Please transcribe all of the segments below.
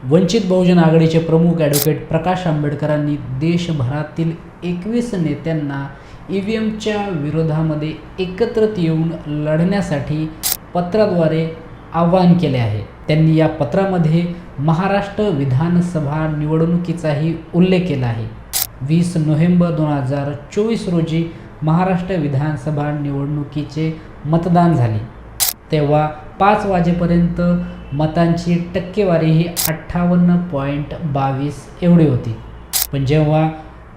वंचित बहुजन आघाडीचे प्रमुख ॲडव्होकेट प्रकाश आंबेडकरांनी देशभरातील 21 नेत्यांना EVMच्या विरोधामध्ये एकत्रित येऊन लढण्यासाठी पत्राद्वारे आवाहन केले आहे। त्यांनी या पत्रामध्ये महाराष्ट्र विधानसभा निवडणुकीचाही उल्लेख केला आहे। 20 नोव्हेंबर 2024 रोजी महाराष्ट्र विधानसभा निवडणुकीचे मतदान झाले, तेव्हा 5 वाजेपर्यंत मतांची टक्केवारी ही 58.22 एवढी होती। पण जेव्हा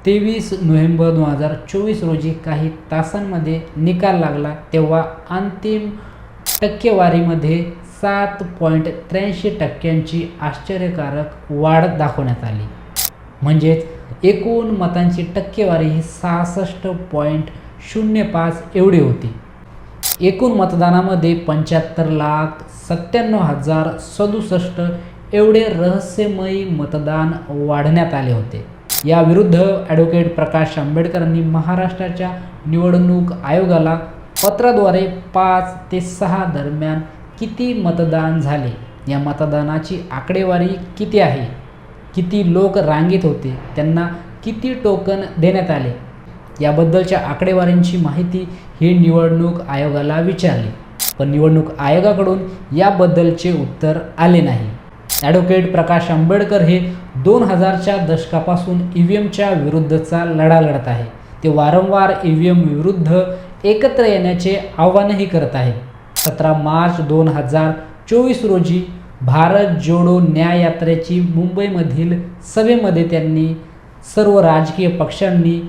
23 नोव्हेंबर 2024 रोजी काही तासांमध्ये निकाल लागला, तेव्हा अंतिम टक्केवारीमध्ये 7.83% आश्चर्यकारक वाढ दाखवण्यात आली। म्हणजेच एकूण मतांची टक्केवारी ही 66.05 एवढी होती। एकूण मतदानामध्ये 75,97,067 एवढे रहस्यमयी मतदान वाढण्यात आले होते। या विरुद्ध ॲडव्होकेट प्रकाश आंबेडकरांनी महाराष्ट्राच्या निवडणूक आयोगाला पत्राद्वारे 5 ते 6 दरम्यान किती मतदान झाले, या मतदानाची आकडेवारी किती आहे, किती लोक रांगेत होते, त्यांना किती टोकन देण्यात आले, याबद्दलच्या आकडेवारींची माहिती ही निवडणूक आयोगाला विचारली, पण निवडणूक आयोगाकडून याबद्दलचे उत्तर आले नाही। ॲडव्होकेट प्रकाश आंबेडकर हे 2000च्या दशकापासून EVMच्या विरुद्धचा लढा लढत आहे। ते वारंवार EVM विरुद्ध एकत्र येण्याचे आवाहनही करत आहे। 17 मार्च 2024 रोजी भारत जोडो न्याय यात्रेची मुंबईमधील सभेमध्ये त्यांनी सर्व राजकीय पक्षांनी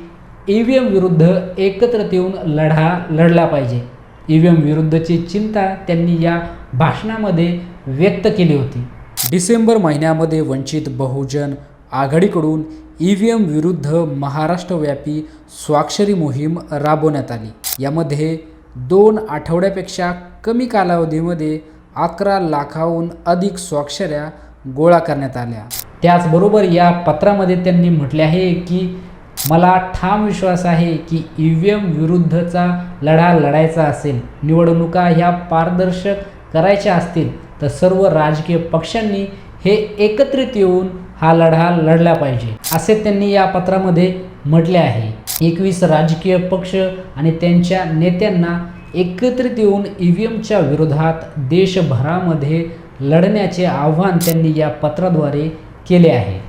EVM विरुद्ध एकत्रित येऊन लढा लढला पाहिजे, EVM विरुद्धची चिंता त्यांनी या भाषणामध्ये व्यक्त केली होती। डिसेंबर महिन्यामध्ये वंचित बहुजन आघाडीकडून EVM विरुद्ध महाराष्ट्रव्यापी स्वाक्षरी मोहीम राबवण्यात आली। यामध्ये 2 आठवड्यापेक्षा कमी कालावधीमध्ये 11 लाखाहून अधिक स्वाक्षऱ्या गोळा करण्यात आल्या। त्याचबरोबर या पत्रामध्ये त्यांनी म्हटले आहे की मला ठाम विश्वास आहे की EVM विरुद्धचा लढा लढायचा असेल, निवडणुका ह्या पारदर्शक करायच्या असतील तर सर्व राजकीय पक्षांनी हे एकत्रित येऊन हा लढा लढला पाहिजे, असे त्यांनी या पत्रामध्ये म्हटले आहे। 21 राजकीय पक्ष आणि त्यांच्या नेत्यांना एकत्रित येऊन EVMच्या विरोधात देशभरामध्ये लढण्याचे आवाहन त्यांनी या पत्राद्वारे केले आहे।